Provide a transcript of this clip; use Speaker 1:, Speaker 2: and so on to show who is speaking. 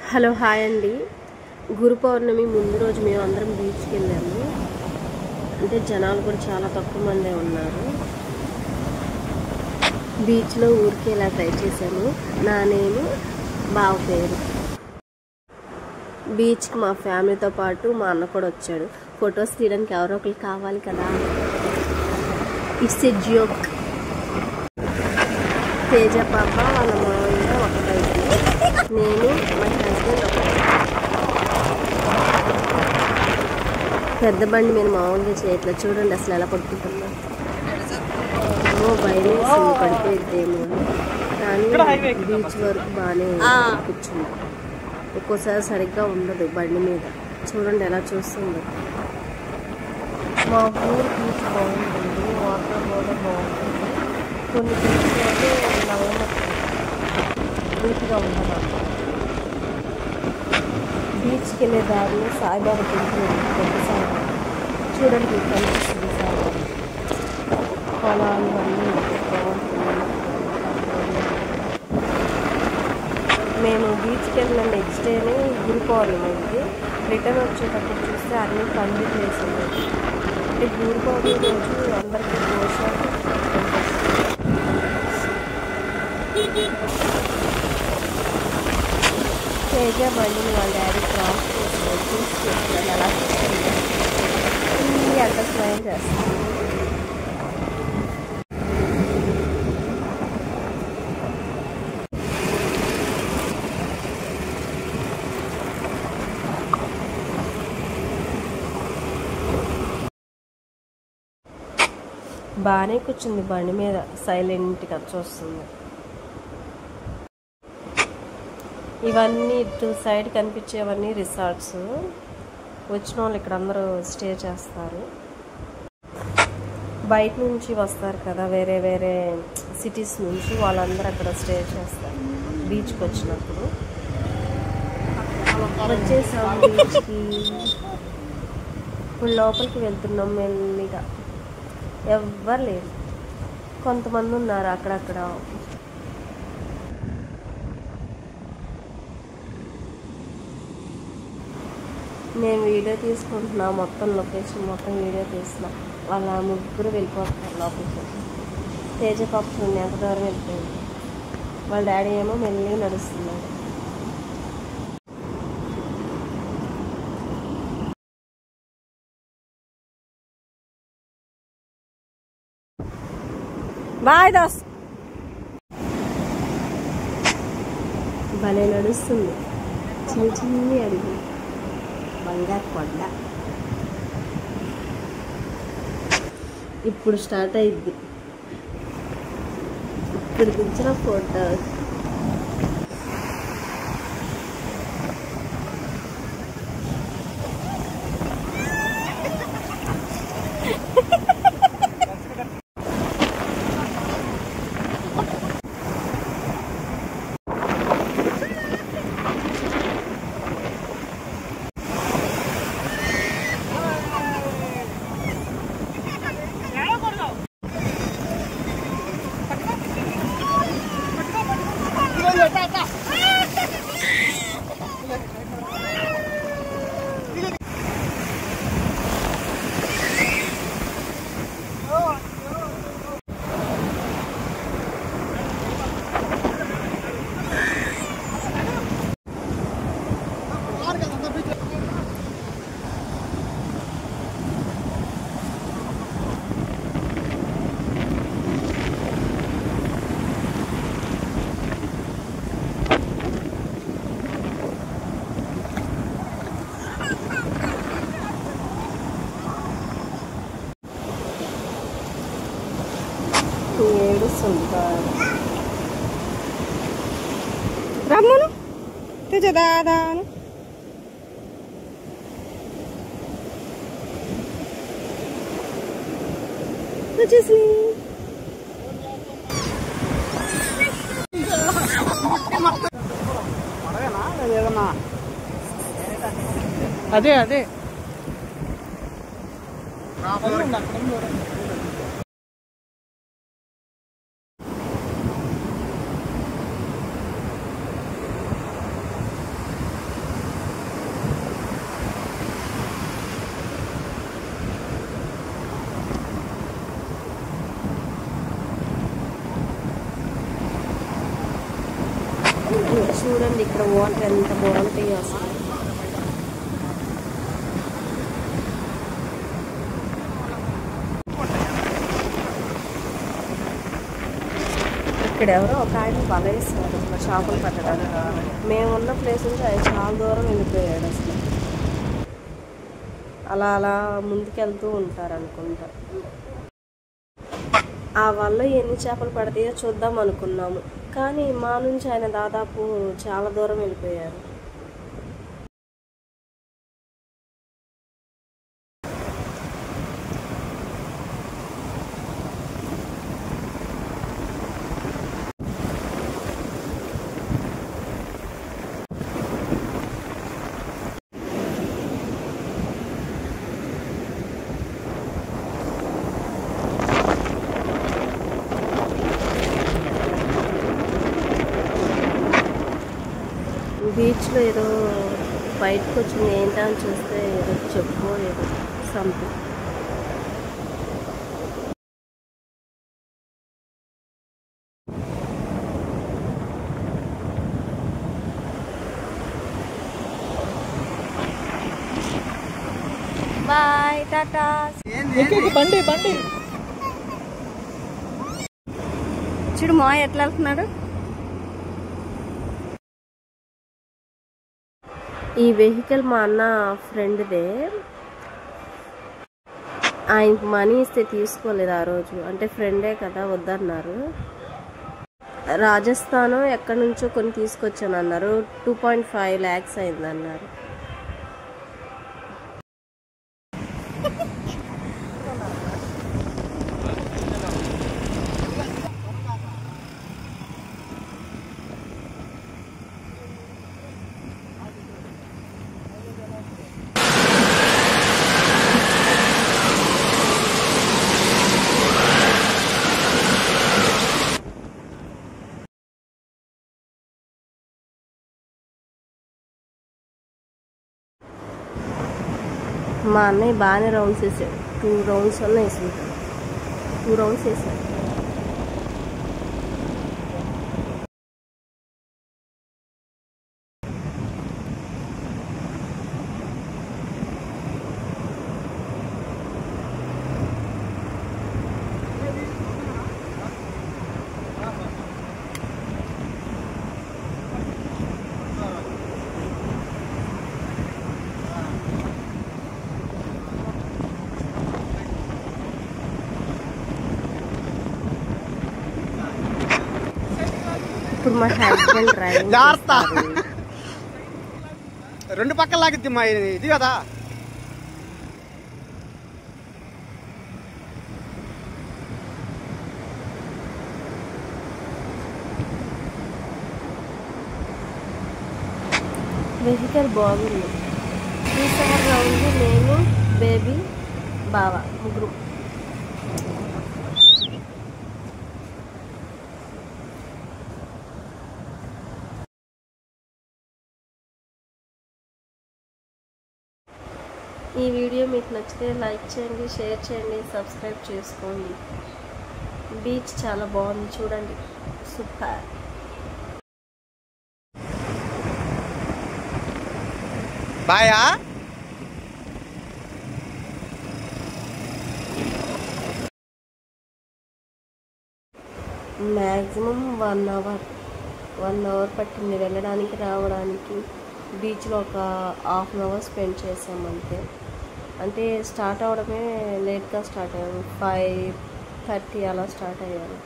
Speaker 1: Hello hi అండి. గురు పౌర్ణమి ముందు రోజు మేము అందరం బీచ్కి వెళ్ళాము. అంటే జనాలు కూడా చాలా తక్కువ మందే ఉన్నారు. బీచ్లో ఊరికి ఇలా ట్రై చేశాము. నా నేమ్ బావ పేరు. బీచ్కి మా ఫ్యామిలీతో పాటు మా అన్న కూడా వచ్చాడు. ఫొటోస్ తీయడానికి ఎవరో ఒకరు కావాలి కదా. It's a joke. తేజ పాప వాళ్ళ మామయ్య ఒక బైక్, నేను మా హస్బెండ్ ఒక పెద్ద బండి మీద మామూలుగా చేయట్లేదు. చూడండి అసలు ఎలా పడుకుంటున్నా. భయం వేసింది పడిపోయిద్దేమో, కానీ బీచ్ వరకు బాగానే కూర్చుంది. ఒక్కోసారి సరిగ్గా ఉండదు బండి మీద. చూడండి ఎలా చూస్తుందో. మా ఊరు బీచ్ బాగుంటుంది, వాటర్ కూడా బాగుంటుంది. కొన్ని బీచ్లో నీట్గా ఉంటుంది. బీచ్కి వెళ్ళే దారిలో సాయిబాబా టెంపుల్ పెద్ద సాయిబాబా చూడండి కనిపిస్తుంది. సాయిబాబా పొలాలు అన్నీ బాగుంటుంది. మేము బీచ్కి వెళ్ళిన నెక్స్ట్ డేనే గురు పౌర్ణమి అయింది. రిటర్న్ వచ్చేటప్పుడు చూస్తే అన్నీ కంప్లీట్ చేసింది. అంటే గురు పౌర్ణమి రోజు అందరికీ దోశ తేజ బండిని వాళ్ళ డాడీ క్రాస్ చేస్తున్నాడు. అలా అంత స్మైల్ చేస్తాను. బాగానే కూర్చుంది బండి మీద, సైలెంట్గా చూస్తుంది. ఇవన్నీ ఇటు సైడ్ కనిపించేవన్నీ రిసార్ట్స్. వచ్చిన వాళ్ళు ఇక్కడ అందరూ స్టే చేస్తారు. బయట నుంచి వస్తారు కదా, వేరే వేరే సిటీస్ నుంచి, వాళ్ళందరూ అక్కడ స్టే చేస్తారు బీచ్కి వచ్చినప్పుడు. వచ్చేసాం బీచ్కి. ఇప్పుడు లోపలికి వెళ్తున్నాం మెల్లిగా. ఎవ్వరు లేరు, కొంతమంది ఉన్నారు అక్కడక్కడ. నేను వీడియో తీసుకుంటున్నా, మొత్తం లొకేషన్ మొత్తం వీడియో తీస్తున్నా. వాళ్ళ ముగ్గురు వెళ్ళిపోతున్నారు లోపలికి. తేజ పాప చూడండి ఎంత దూరం వెళ్ళిపోయింది. వాళ్ళ డాడీ ఏమో మెల్లిగా నడుస్తున్నాడు. బాయ్ దాస్. భలే నడుస్తుంది, చిన్న చిన్ని అడుగు, బంగారు కొండ. ఇప్పుడు స్టార్ట్ అయింది. ఇక్కడ దించిన ఫోటో. రమ్మను తెచ్చ దాదాను. వచ్చేసి
Speaker 2: అదే అదే
Speaker 1: చూడండి ఇక్కడ వాటర్ ఎంత బాగుంటాయో అసలు. ఇక్కడ ఎవరో ఒక ఆయన వల వేస్తున్నారు మా చేపలు పట్టడానికి. మేమున్న ప్లేస్ నుంచి ఆయన చాలా దూరం వెళ్ళిపోయాడు అసలు. అలా అలా ముందుకెళ్తూ ఉంటారు అనుకుంటా. ఆ వల్ల ఎన్ని చేపలు పడతాయో చూద్దాం అనుకున్నాము, కానీ మా నుంచి ఆయన దాదాపు చాలా దూరం వెళ్ళిపోయారు. బీచ్లో ఏదో బయటకు వచ్చింది ఏంటో అని చూస్తే ఏదో చెప్పు ఏదో సంథింగ్. బాయ్ టాటా.
Speaker 2: బండి బండి
Speaker 1: చూడు మా ఎట్లా వెళ్తున్నాడు. ఈ వెహికల్ మా అన్న ఫ్రెండ్దే. ఆయనకి మనీ ఇస్తే తీసుకోలేదు ఆ రోజు, అంటే ఫ్రెండే కదా వద్దన్నారు. రాజస్థాన్ ఎక్కడి నుంచో కొన్ని తీసుకొచ్చాను అన్నారు. 2.5 lakhs అయిందన్నారు. మా అన్నయ్య బాగానే రౌండ్స్ వేసాడు. 2 rounds అన్న వేసుకుంటాడు. 2 rounds వేసాడు. ఇప్పుడు మా హస్బెండ్ డ్రైవింగ్ చేస్తారు.
Speaker 2: 2 పక్కల లాగిద్ది మా ఇది కదా.
Speaker 1: వెహికల్ బాగుంది. 3 ఉంది. నేను బేబీ బావ ముగ్గురు. ఈ వీడియో మీకు నచ్చితే లైక్ చేయండి, షేర్ చేయండి, సబ్స్క్రైబ్ చేసుకోండి. బీచ్ చాలా బాగుంది చూడండి. సూపర్.
Speaker 2: బాయా
Speaker 1: మ్యాక్సిమం 1 hour పట్టింది వెళ్ళడానికి రావడానికి. బీచ్లో ఒక 1/2 hour స్పెండ్ చేసామంతే. అంటే స్టార్ట్ అవడమే లేట్గా స్టార్ట్ అయ్యాము. 5:30 అలా స్టార్ట్ అయ్యాము.